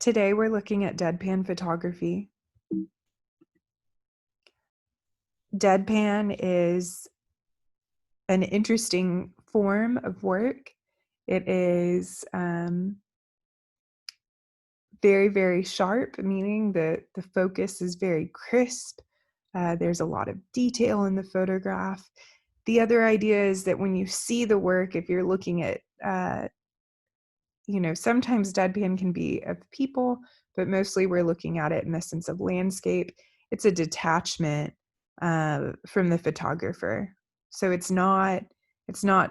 Today we're looking at deadpan photography. Deadpan is an interesting form of work. It is very, very sharp, meaning the focus is very crisp. There's a lot of detail in the photograph. The other idea is that when you see the work, if you're looking at sometimes deadpan can be of people, but mostly we're looking at it in the sense of landscape. It's a detachment from the photographer. So it's not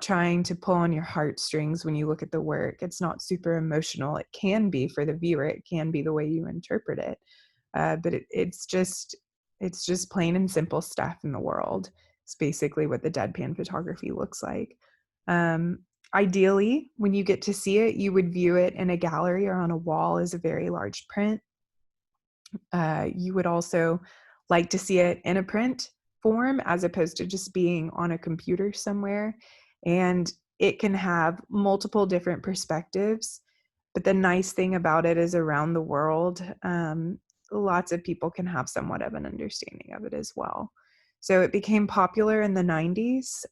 trying to pull on your heartstrings when you look at the work. It's not super emotional. It can be for the viewer. It can be the way you interpret it. But it's just plain and simple stuff in the world. It's basically what the deadpan photography looks like. Um, Ideally, when you get to see it, you would view it in a gallery or on a wall as a very large print. You would also like to see it in a print form as opposed to just being on a computer somewhere. And it can have multiple different perspectives. But the nice thing about it is around the world, lots of people can have somewhat of an understanding of it as well. So it became popular in the 90s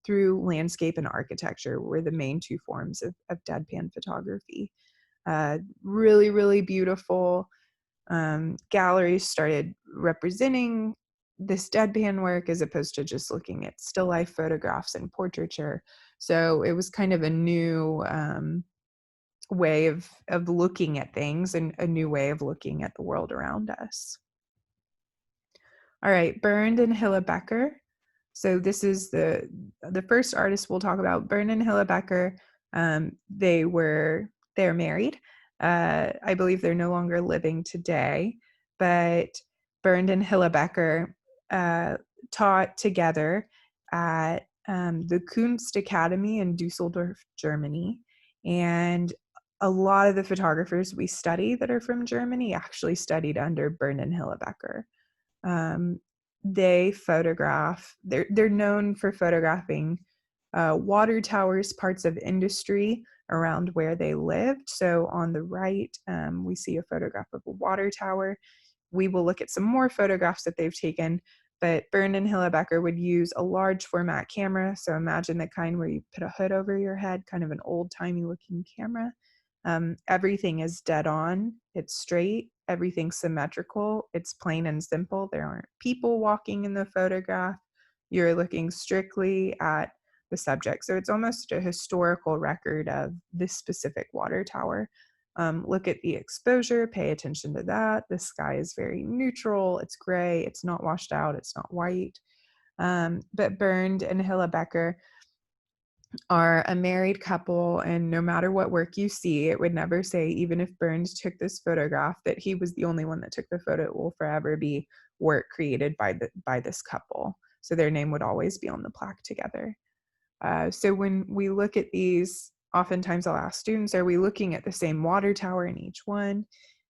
through landscape and architecture were the main two forms of deadpan photography. Really, really beautiful. Galleries started representing this deadpan work as opposed to just looking at still life photographs and portraiture. So it was kind of a new way of looking at things and a new way of looking at the world around us. All right, Bernd and Hilla Becker. So this is the first artist we'll talk about. Bernd and Hilla Becker. They're married. I believe they're no longer living today, but Bernd and Hilla Becker taught together at the Kunst Academy in Dusseldorf, Germany, and a lot of the photographers we study that are from Germany actually studied under Bernd and Hilla Becker. They photograph, they're known for photographing water towers, parts of industry around where they lived. So on the right, we see a photograph of a water tower. We will look at some more photographs that they've taken, but Bernd and Hilla Becker would use a large format camera. So imagine the kind where you put a hood over your head, kind of an old-timey looking camera. Everything is dead on, it's straight, everything's symmetrical, it's plain and simple. There aren't people walking in the photograph. You're looking strictly at the subject. So it's almost a historical record of this specific water tower. Look at the exposure, pay attention to that. The sky is very neutral, it's gray, it's not washed out, it's not white. But Bernd and Hilla Becker are a married couple, and no matter what work you see, it would never say, even if Burns took this photograph, that he was the only one that took the photo. It will forever be work created by this couple. So their name would always be on the plaque together. So when we look at these, oftentimes I'll ask students, are we looking at the same water tower in each one?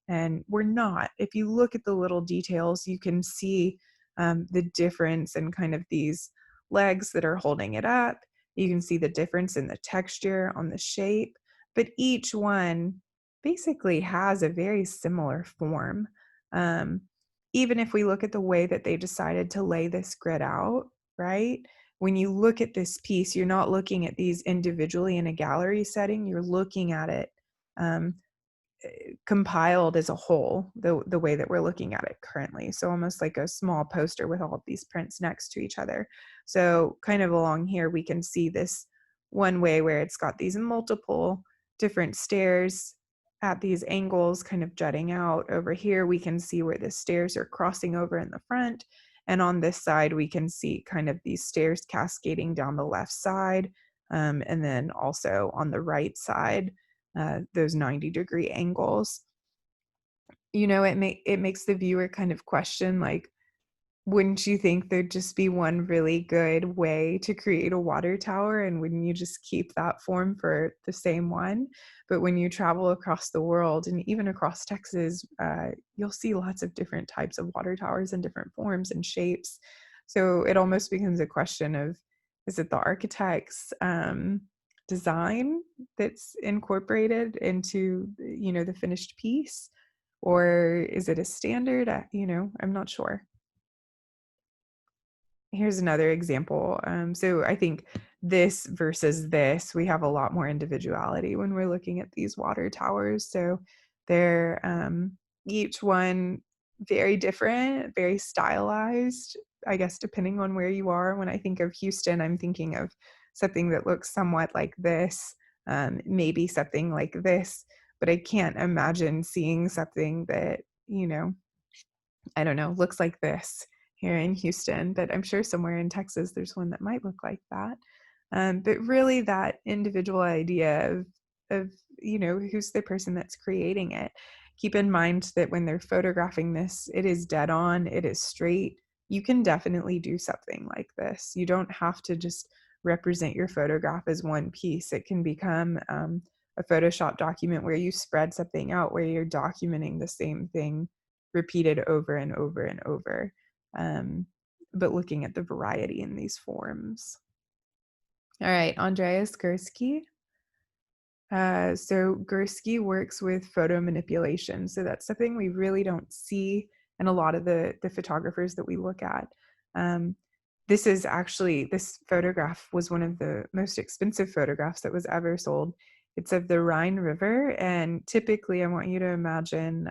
And we're not. If you look at the little details, you can see the difference in kind of these legs that are holding it up. You can see the difference in the texture on the shape, but each one basically has a very similar form. Um, Even if we look at the way that they decided to lay this grid out, right? When you look at this piece, you're not looking at these individually in a gallery setting, you're looking at it um, compiled as a whole, the way that we're looking at it currently. So almost like a small poster with all of these prints next to each other. So kind of along here, we can see this one way where it's got these multiple different stairs at these angles kind of jutting out. Over here, we can see where the stairs are crossing over in the front. And on this side, we can see kind of these stairs cascading down the left side. And then also on the right side, those 90-degree angles. It makes the viewer kind of question, like, wouldn't you think there'd just be one really good way to create a water tower, and wouldn't you just keep that form for the same one? But when you travel across the world and even across Texas, you'll see lots of different types of water towers and different forms and shapes. So it almost becomes a question of, is it the architect's design that's incorporated into, the finished piece, or is it a standard? I'm not sure. Here's another example. So I think this versus this, we have a lot more individuality when we're looking at these water towers. So they're each one very different, very stylized, I guess, depending on where you are. When I think of Houston, I'm thinking of something that looks somewhat like this, maybe something like this, but I can't imagine seeing something that, I don't know, looks like this here in Houston, but I'm sure somewhere in Texas there's one that might look like that. But really, that individual idea of who's the person that's creating it. Keep in mind that when they're photographing this, it is dead on, it is straight. You can definitely do something like this. You don't have to just represent your photograph as one piece. It can become a Photoshop document where you spread something out, where you're documenting the same thing repeated over and over and over, but looking at the variety in these forms. All right, Andreas Gursky. So Gursky works with photo manipulation. So that's something we really don't see in a lot of the photographers that we look at. This photograph was one of the most expensive photographs that was ever sold. It's of the Rhine River, and typically I want you to imagine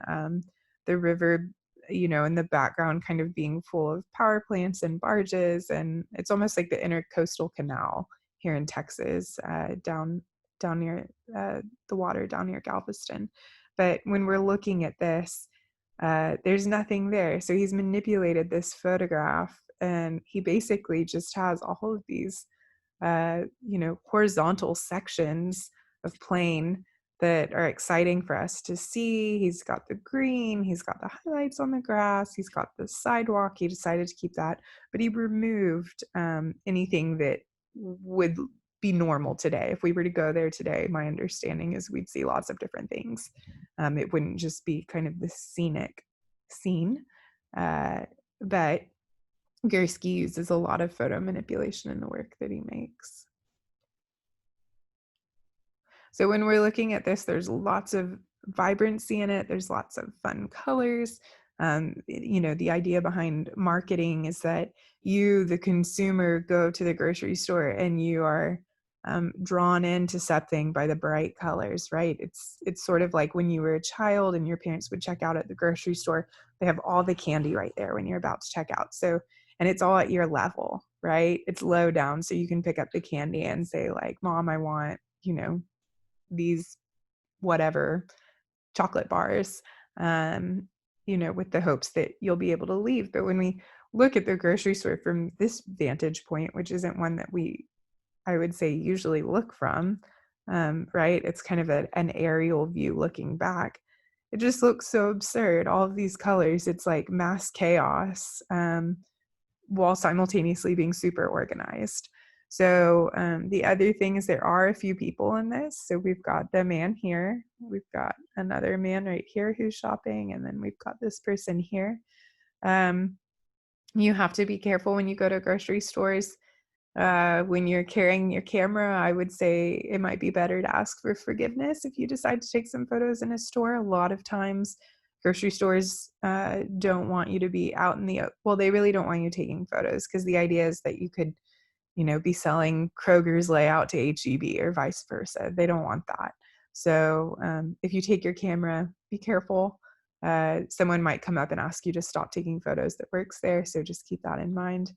the river, in the background kind of being full of power plants and barges, and it's almost like the intercoastal canal here in Texas, down near the water down near Galveston. But when we're looking at this, there's nothing there. So he's manipulated this photograph, and he basically just has all of these, horizontal sections of plane that are exciting for us to see. He's got the green, he's got the highlights on the grass, he's got the sidewalk. He decided to keep that, but he removed anything that would be normal today. If we were to go there today, my understanding is we'd see lots of different things. It wouldn't just be kind of this scenic scene. But Gursky uses a lot of photo manipulation in the work that he makes. So when we're looking at this, there's lots of vibrancy in it. There's lots of fun colors. The idea behind marketing is that you, the consumer, go to the grocery store and you are drawn into something by the bright colors, right? It's sort of like when you were a child and your parents would check out at the grocery store. They have all the candy right there when you're about to check out. And it's all at your level, right? It's low down, so you can pick up the candy and say like, Mom, I want, these whatever chocolate bars, with the hopes that you'll be able to leave. But when we look at the grocery store from this vantage point, which isn't one that I would say, usually look from, right? It's kind of an aerial view looking back. It just looks so absurd. All of these colors, it's like mass chaos, while simultaneously being super organized. So the other thing is there are a few people in this. So we've got the man here, we've got another man right here who's shopping, and then we've got this person here. You have to be careful when you go to grocery stores. When you're carrying your camera, I would say it might be better to ask for forgiveness if you decide to take some photos in a store. A lot of times grocery stores don't want you to be out in the, well, they really don't want you taking photos, because the idea is that you could, be selling Kroger's layout to HEB or vice versa. They don't want that. So if you take your camera, be careful. Someone might come up and ask you to stop taking photos that works there. So just keep that in mind.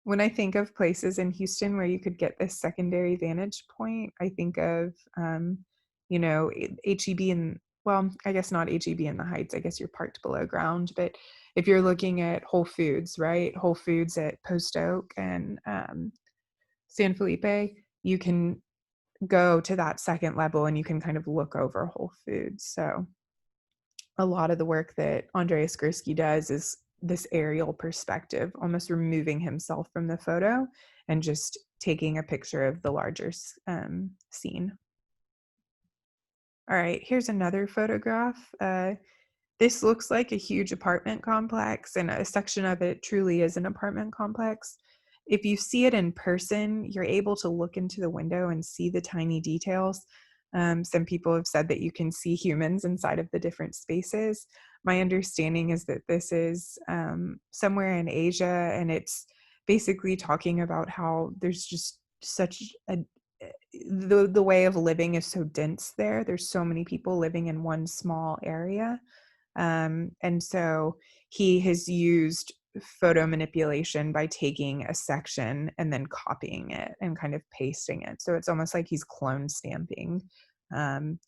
When I think of places in Houston where you could get this secondary vantage point, I think of, HEB and, well, I guess not HEB in the Heights. I guess you're parked below ground. But if you're looking at Whole Foods, right? Whole Foods at Post Oak and San Felipe, you can go to that second level and you can kind of look over Whole Foods. So a lot of the work that Andreas Gursky does is this aerial perspective, almost removing himself from the photo and just taking a picture of the larger scene. All right, here's another photograph. This looks like a huge apartment complex, and a section of it truly is an apartment complex. if you see it in person, you're able to look into the window and see the tiny details. Some people have said that you can see humans inside of the different spaces. My understanding is that this is somewhere in Asia, and it's basically talking about how there's just such a the way of living is so dense there. There's so many people living in one small area. And so he has used photo manipulation by taking a section and then copying it and kind of pasting it. So it's almost like he's clone stamping, um,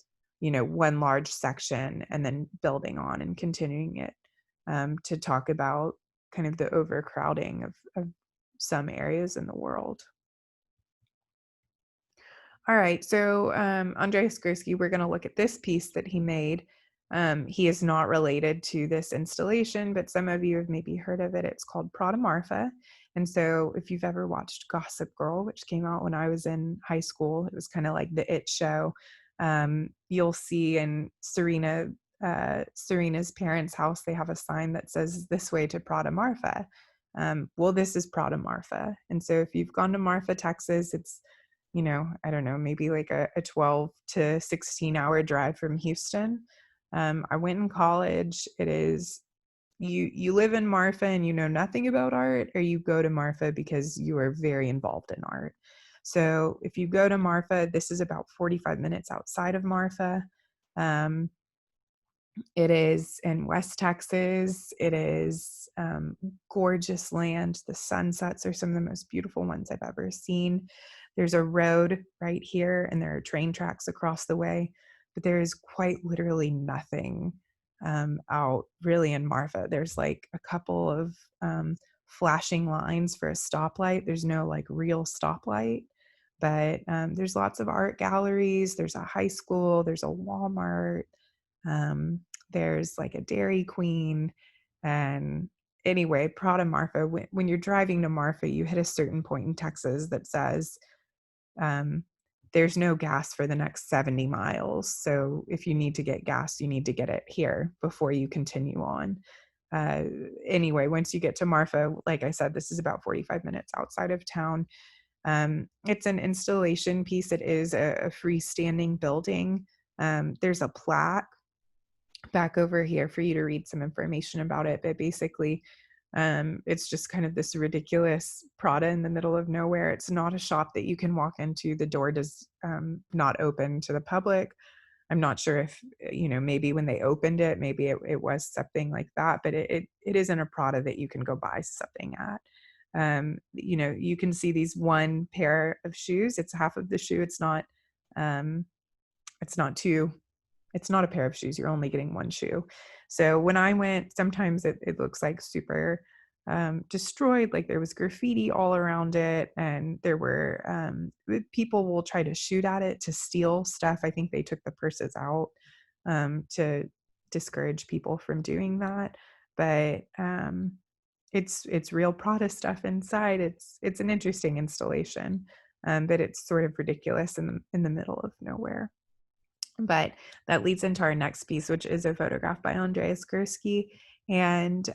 one large section and then building on and continuing it, to talk about kind of the overcrowding of some areas in the world. All right, so Andreas Gursky, we're going to look at this piece that he made. He is not related to this installation, but some of you have maybe heard of it. It's called Prada Marfa. And so if you've ever watched Gossip Girl, which came out when I was in high school, it was kind of like the It show. You'll see in Serena's parents' house, they have a sign that says "This way to Prada Marfa." Well, this is Prada Marfa. And so if you've gone to Marfa, Texas, it's I don't know, maybe like a 12 to 16-hour drive from Houston. I went in college. It is, you live in Marfa and you know nothing about art, or you go to Marfa because you are very involved in art. So if you go to Marfa, this is about 45 minutes outside of Marfa. Um, it is in West Texas. It is gorgeous land. The sunsets are some of the most beautiful ones I've ever seen. There's a road right here, and there are train tracks across the way, but there is quite literally nothing out really in Marfa. There's like a couple of flashing lines for a stoplight. There's no like real stoplight, but there's lots of art galleries. There's a high school. There's a Walmart. Um, there's like a Dairy Queen. And anyway, Prada Marfa, when you're driving to Marfa, you hit a certain point in Texas that says, um, there's no gas for the next 70 miles. So if you need to get gas, you need to get it here before you continue on. Uh, anyway, once you get to Marfa, like I said, this is about 45 minutes outside of town. It's an installation piece. It is a freestanding building. There's a plaque back over here for you to read some information about it. But basically, it's just kind of this ridiculous Prada in the middle of nowhere. It's not a shop that you can walk into. The door does not open to the public. I'm not sure if, maybe when they opened it, maybe it was something like that, but it isn't a Prada that you can go buy something at. You can see these one pair of shoes. It's half of the shoe. It's not a pair of shoes. You're only getting one shoe. So when I went, sometimes it looks like super destroyed, like there was graffiti all around it, and there were people will try to shoot at it to steal stuff. I think they took the purses out to discourage people from doing that. But it's real Prada stuff inside. It's an interesting installation, but it's sort of ridiculous in the middle of nowhere. But that leads into our next piece, which is a photograph by Andreas Gursky. And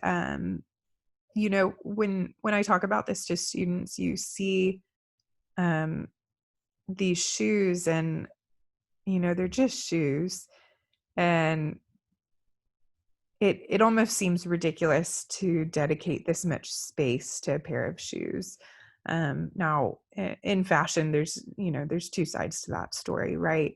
when I talk about this to students, you see these shoes, and they're just shoes, and it almost seems ridiculous to dedicate this much space to a pair of shoes. Now, in fashion, there's two sides to that story, right?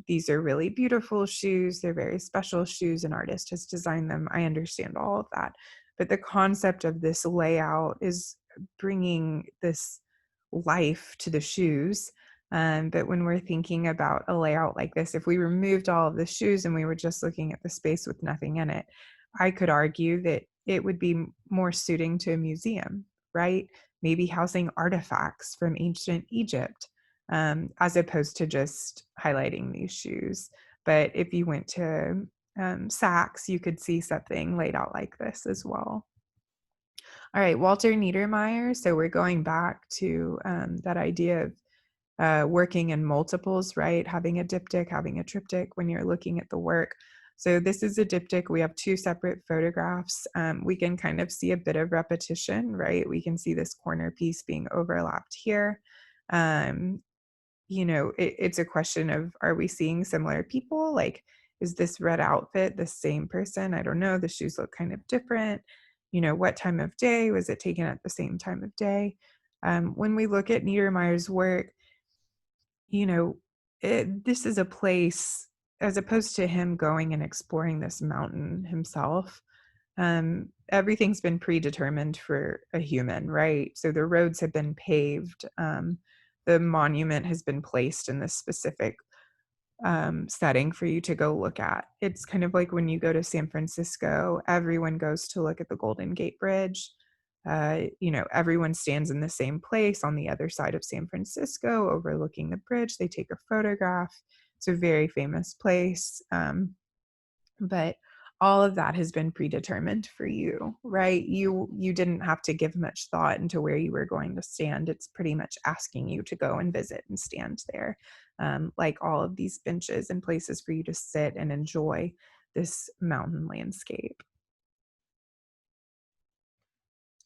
These are really beautiful shoes. They're very special shoes. An artist has designed them. I understand all of that. But the concept of this layout is bringing this life to the shoes. But when we're thinking about a layout like this, if we removed all of the shoes and we were just looking at the space with nothing in it, I could argue that it would be more suiting to a museum, right? Maybe housing artifacts from ancient Egypt, as opposed to just highlighting these shoes. But if you went to Saks, you could see something laid out like this as well. All right, Walter Niedermeyer. So we're going back to that idea of working in multiples, right? Having a diptych, having a triptych when you're looking at the work. So this is a diptych. We have two separate photographs. We can kind of see a bit of repetition, right? We can see this corner piece being overlapped here. Um, it's a question of, are we seeing similar people? Like, is this red outfit the same person? I don't know. The shoes look kind of different. What time of day? Was it taken at the same time of day? When we look at Niedermeyer's work, you know, this is a place, as opposed to him going and exploring this mountain himself, everything's been predetermined for a human, right? So the roads have been paved. The monument has been placed in this specific setting for you to go look at. It's kind of like when you go to San Francisco, everyone goes to look at the Golden Gate Bridge. Everyone stands in the same place on the other side of San Francisco, overlooking the bridge. They take a photograph. It's a very famous place. But all of that has been predetermined for you, right? You didn't have to give much thought into where you were going to stand. It's pretty much asking you to go and visit and stand there, like all of these benches and places for you to sit and enjoy this mountain landscape.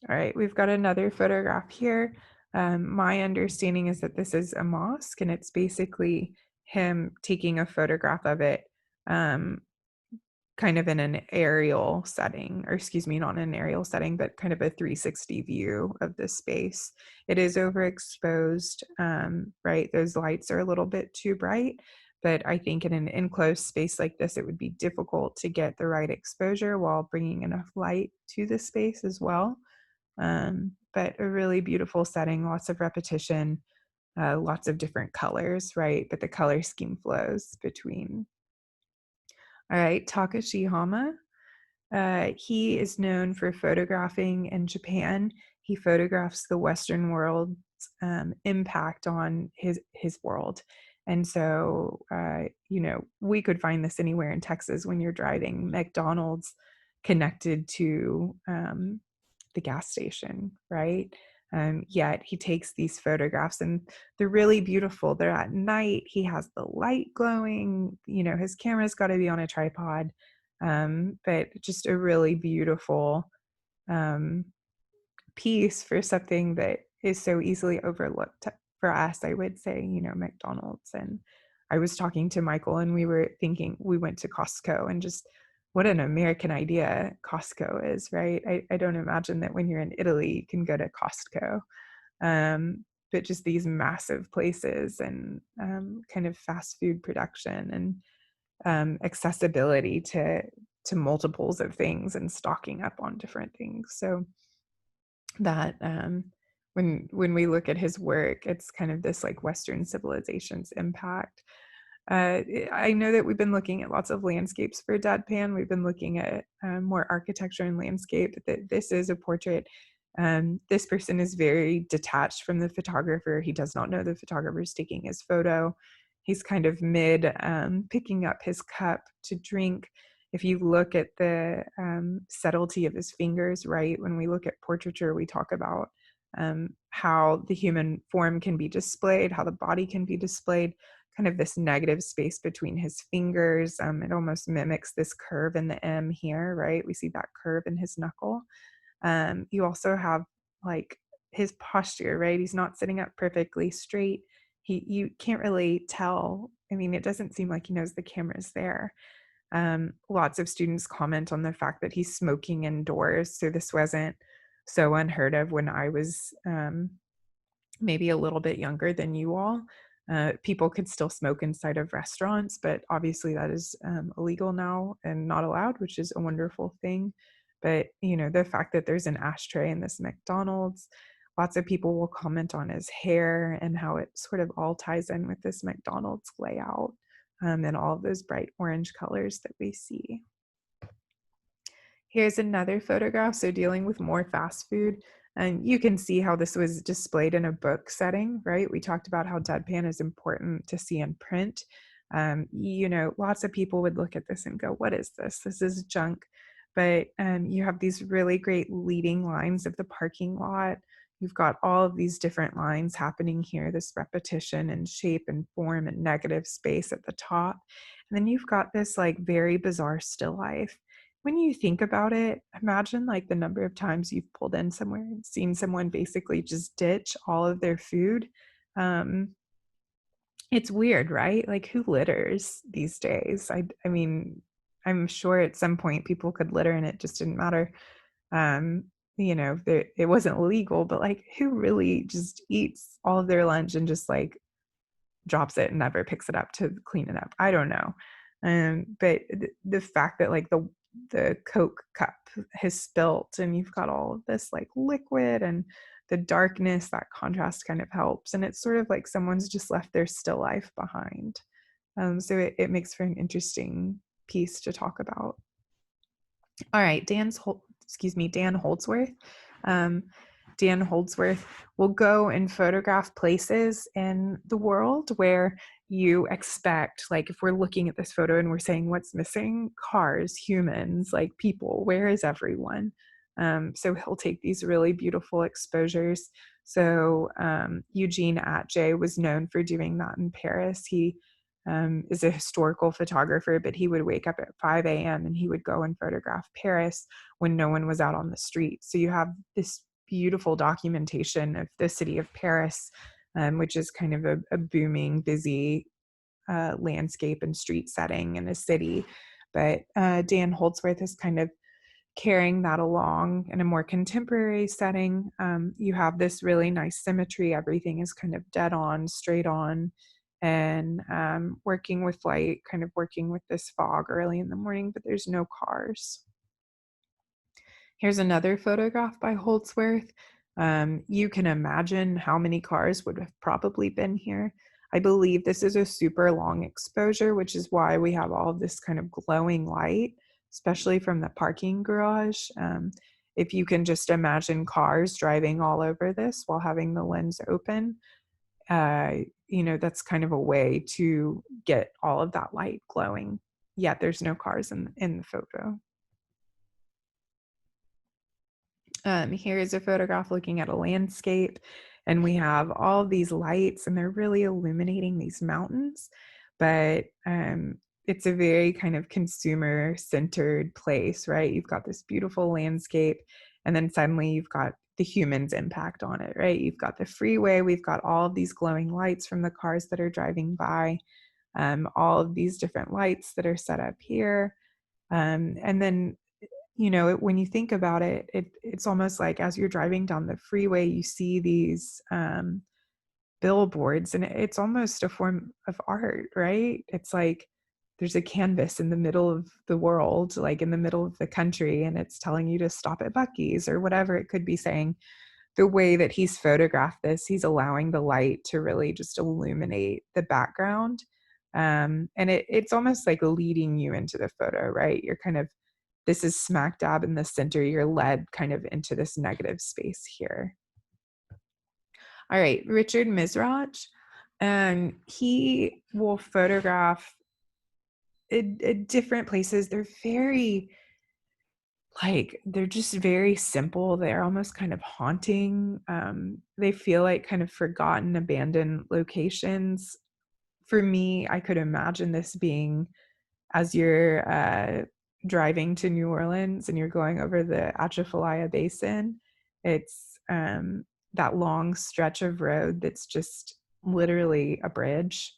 All right, we've got another photograph here. My understanding is that this is a mosque, and it's basically him taking a photograph of it, um, kind of in an aerial setting, or excuse me, not an aerial setting, but kind of a 360 view of the space. It is overexposed, right? Those lights are a little bit too bright, but I think in an enclosed space like this, it would be difficult to get the right exposure while bringing enough light to the space as well. But a really beautiful setting, lots of repetition, lots of different colors, right? But the color scheme flows between. All right, Takashi Hama. He is known for photographing in Japan. He photographs the Western world's impact on his world. And so, we could find this anywhere in Texas when you're driving. McDonald's connected to the gas station, right? Yet he takes these photographs and they're really beautiful. They're at night. He has the light glowing. His camera's got to be on a tripod, but just a really beautiful um, piece for something that is so easily overlooked for us, I would say, McDonald's. And I was talking to Michael and we were thinking, we went to Costco, and just what an American idea Costco is, right? I don't imagine that when you're in Italy, you can go to Costco. But just these massive places and kind of fast food production and accessibility to multiples of things and stocking up on different things. So that when we look at his work, it's kind of this like Western civilization's impact. I know that we've been looking at lots of landscapes for Deadpan. We've been looking at more architecture and landscape. That this is a portrait. This person is very detached from the photographer. He does not know the photographer's taking his photo. He's kind of mid picking up his cup to drink. If you look at the subtlety of his fingers, right? When we look at portraiture, we talk about how the human form can be displayed, how the body can be displayed, kind of this negative space between his fingers. It almost mimics this curve in the M here, right? We see that curve in his knuckle. You also have like his posture, right? He's not sitting up perfectly straight. You can't really tell. I mean, it doesn't seem like he knows the camera's there. Lots of students comment on the fact that he's smoking indoors. So this wasn't so unheard of when I was maybe a little bit younger than you all. People could still smoke inside of restaurants, but obviously that is illegal now and not allowed, which is a wonderful thing. But, the fact that there's an ashtray in this McDonald's, lots of people will comment on his hair and how it sort of all ties in with this McDonald's layout, and all of those bright orange colors that we see. Here's another photograph. So dealing with more fast food, and you can see how this was displayed in a book setting, right? We talked about how deadpan is important to see in print. Lots of people would look at this and go, what is this? This is junk. But you have these really great leading lines of the parking lot. You've got all of these different lines happening here, this repetition and shape and form and negative space at the top. And then you've got this like very bizarre still life. When you think about it, imagine like the number of times you've pulled in somewhere and seen someone basically just ditch all of their food. Um, it's weird, right? Like who litters these days? I mean, I'm sure at some point people could litter and it just didn't matter. Um, it wasn't legal, but like who really just eats all of their lunch and just like drops it and never picks it up to clean it up? I don't know. But the fact that like the Coke cup has spilt and you've got all of this like liquid and the darkness, that contrast kind of helps. And it's sort of like someone's just left their still life behind. So it makes for an interesting piece to talk about. All right, Dan Holdsworth. Um, Dan Holdsworth will go and photograph places in the world where you expect, like if we're looking at this photo and we're saying what's missing, cars, humans, like people, where is everyone? So he'll take these really beautiful exposures. So Eugene Atget was known for doing that in Paris. He is a historical photographer, but he would wake up at 5 a.m. and he would go and photograph Paris when no one was out on the street. So you have this beautiful documentation of the city of Paris, which is kind of a booming, busy landscape and street setting in a city. But Dan Holdsworth is kind of carrying that along in a more contemporary setting. You have this really nice symmetry. Everything is kind of dead on, straight on, and working with light, kind of working with this fog early in the morning, but there's no cars. Here's another photograph by Holdsworth. You can imagine how many cars would have probably been here. I believe this is a super long exposure, which is why we have all of this kind of glowing light, especially from the parking garage. If you can just imagine cars driving all over this while having the lens open, that's kind of a way to get all of that light glowing. Yet there's no cars in the photo. Here is a photograph looking at a landscape, and we have all these lights, and they're really illuminating these mountains. But it's a very kind of consumer-centered place, right? You've got this beautiful landscape, and then suddenly you've got the human's impact on it, right? You've got the freeway, we've got all of these glowing lights from the cars that are driving by, all of these different lights that are set up here. And then when you think about it, it's almost like as you're driving down the freeway, you see these billboards, and it's almost a form of art, right? It's like there's a canvas in the middle of the world, like in the middle of the country, and it's telling you to stop at Buc-ee's or whatever it could be saying. The way that he's photographed this, he's allowing the light to really just illuminate the background. And it's almost like leading you into the photo, right? You're kind of, this is smack dab in the center. You're led kind of into this negative space here. All right, Richard Misrach. He will photograph at different places. They're they're just very simple. They're almost kind of haunting. They feel like kind of forgotten, abandoned locations. For me, I could imagine this being as you're driving to New Orleans and you're going over the Atchafalaya Basin. It's that long stretch of road that's just literally a bridge,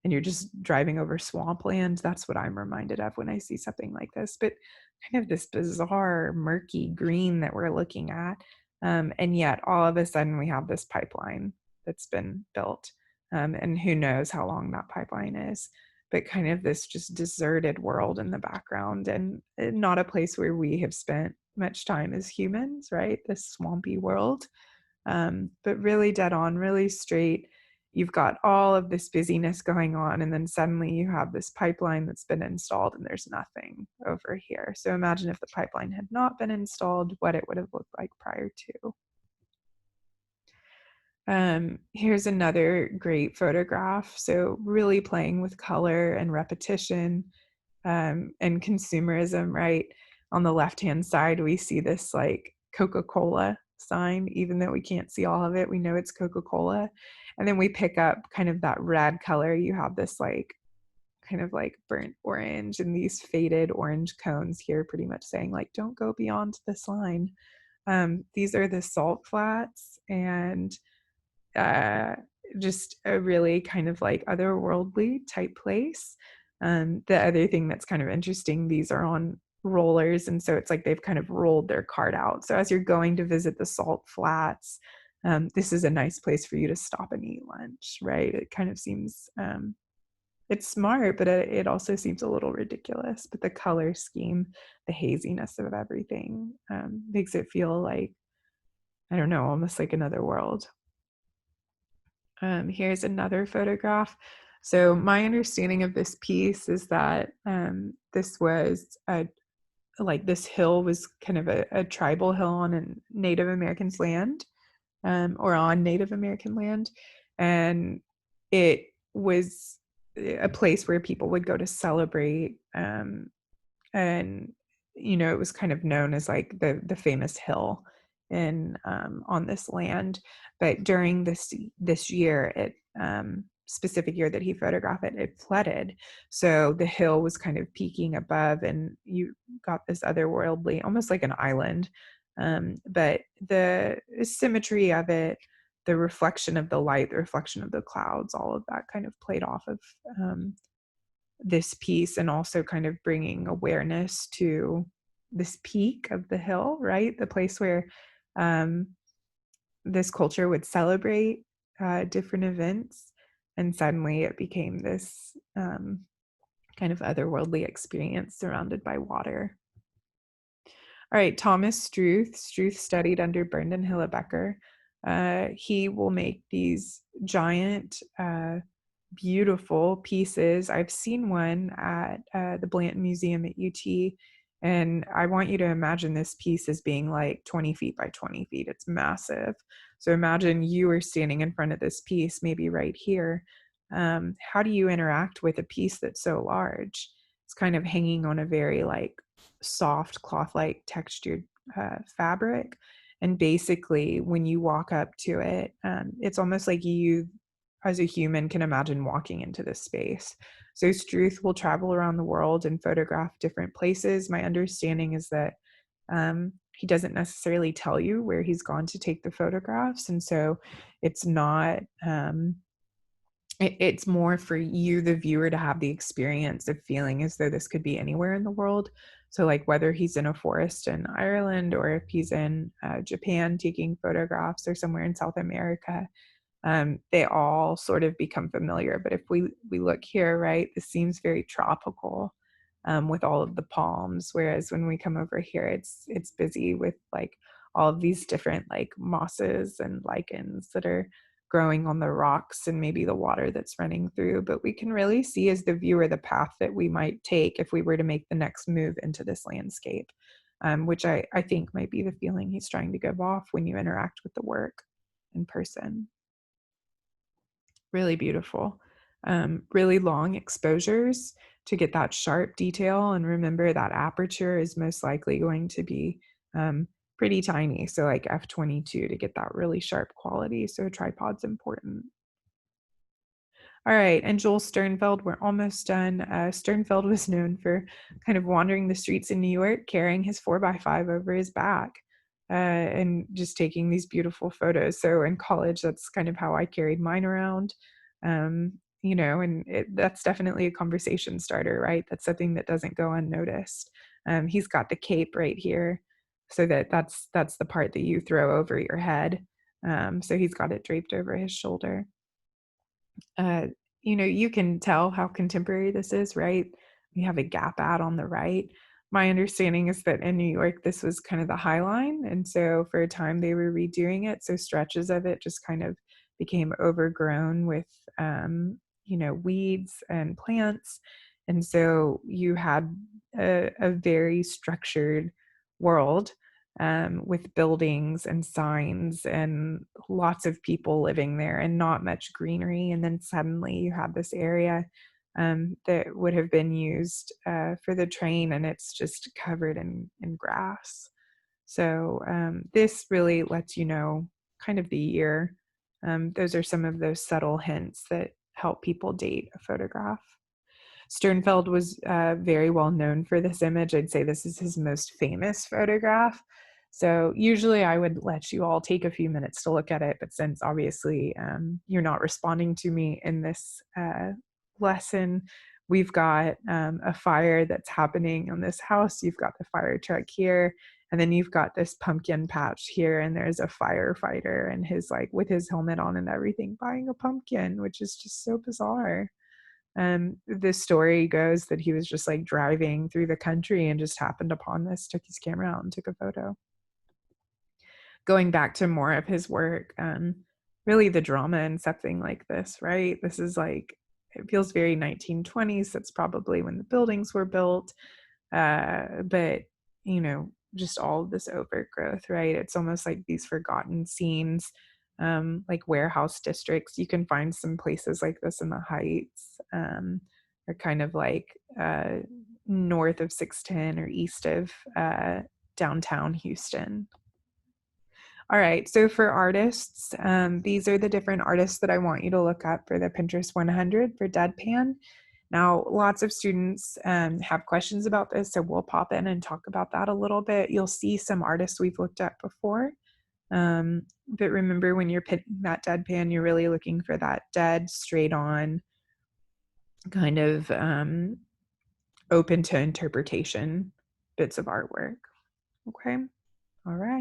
and you're just driving over swampland. That's what I'm reminded of when I see something like this. But kind of this bizarre, murky green that we're looking at. And yet all of a sudden we have this pipeline that's been built. And who knows how long that pipeline is, but kind of this just deserted world in the background, and not a place where we have spent much time as humans, right? This swampy world, but really dead on, really straight. You've got all of this busyness going on, and then suddenly you have this pipeline that's been installed and there's nothing over here. So imagine if the pipeline had not been installed, what it would have looked like prior to. Here's another great photograph. So really playing with color and repetition, and consumerism, right? On the left-hand side, we see this like Coca-Cola sign. Even though we can't see all of it, we know it's Coca-Cola. And then we pick up kind of that red color. You have this like kind of like burnt orange and these faded orange cones here, pretty much saying like, don't go beyond this line. These are the salt flats, and uh, just a really kind of like otherworldly type place. The other thing that's kind of interesting, these are on rollers, and so it's like they've kind of rolled their cart out. So as you're going to visit the salt flats, this is a nice place for you to stop and eat lunch, right? It kind of seems it's smart, but it also seems a little ridiculous. But the color scheme, the haziness of everything, makes it feel like, I don't know, almost like another world. Here's another photograph. So my understanding of this piece is that this was this hill was kind of a tribal hill on a Native American's land, or on Native American land, and it was a place where people would go to celebrate, and it was kind of known as like the famous hill in on this land. But during this year, it specific year that he photographed it, it flooded, so the hill was kind of peaking above, and you got this otherworldly, almost like an island, but the symmetry of it, the reflection of the light, the reflection of the clouds, all of that kind of played off of this piece, and also kind of bringing awareness to this peak of the hill, right? The place where um, this culture would celebrate different events. And suddenly it became this kind of otherworldly experience surrounded by water. All right, Thomas Struth. Struth studied under Bernard Hillebecker. He will make these giant beautiful pieces. I've seen one at the Blanton Museum at UT, and I want you to imagine this piece as being like 20 feet by 20 feet. It's massive. So imagine you are standing in front of this piece, maybe right here. How do you interact with a piece that's so large? It's kind of hanging on a very like soft cloth-like textured fabric. And basically, when you walk up to it, it's almost like you as a human can imagine walking into this space. So Struth will travel around the world and photograph different places. My understanding is that he doesn't necessarily tell you where he's gone to take the photographs. And so it's not, it's more for you, the viewer, to have the experience of feeling as though this could be anywhere in the world. So like whether he's in a forest in Ireland, or if he's in Japan taking photographs, or somewhere in South America, they all sort of become familiar. But if we look here, right, this seems very tropical, with all of the palms, whereas when we come over here, it's busy with like all of these different like mosses and lichens that are growing on the rocks, and maybe the water that's running through. But we can really see as the viewer the path that we might take if we were to make the next move into this landscape, which I think might be the feeling he's trying to give off when you interact with the work in person. Really beautiful. Really long exposures to get that sharp detail. And remember that aperture is most likely going to be pretty tiny. So like f/22 to get that really sharp quality. So a tripod's important. All right, and Joel Sternfeld, we're almost done. Sternfeld was known for kind of wandering the streets in New York, carrying his 4x5 over his back, and just taking these beautiful photos. So in college, that's kind of how I carried mine around, and that's definitely a conversation starter, right? That's something that doesn't go unnoticed. He's got the cape right here, so that's the part that you throw over your head. So he's got it draped over his shoulder. uh, you can tell how contemporary this is, right? You have a Gap ad on the right. My understanding is that in New York, this was kind of the high line. And so for a time they were redoing it. So stretches of it just kind of became overgrown with, weeds and plants. And so you had a very structured world, with buildings and signs and lots of people living there and not much greenery. And then suddenly you have this area that would have been used for the train, and it's just covered in grass. So this really lets you know kind of the year. Those are some of those subtle hints that help people date a photograph. Sternfeld was very well known for this image. I'd say this is his most famous photograph. So usually I would let you all take a few minutes to look at it, but since obviously you're not responding to me in this lesson, we've got a fire that's happening on this house. You've got the fire truck here, and then you've got this pumpkin patch here, and there's a firefighter and his like with his helmet on and everything buying a pumpkin, which is just so bizarre. The story goes that he was just like driving through the country and just happened upon this, took his camera out and took a photo. Going back to more of his work, really the drama in something like this, right? This is like, it feels very 1920s. That's probably when the buildings were built. But, you know, just all of this overgrowth, right? It's almost like these forgotten scenes, like warehouse districts. You can find some places like this in the Heights, or kind of like north of 610 or east of downtown Houston. All right, so for artists, these are the different artists that I want you to look up for the Pinterest 100 for Deadpan. Now, lots of students have questions about this, so we'll pop in and talk about that a little bit. You'll see some artists we've looked at before. But remember, when you're picking that deadpan, you're really looking for that dead, straight on, kind of open to interpretation bits of artwork. Okay, all right.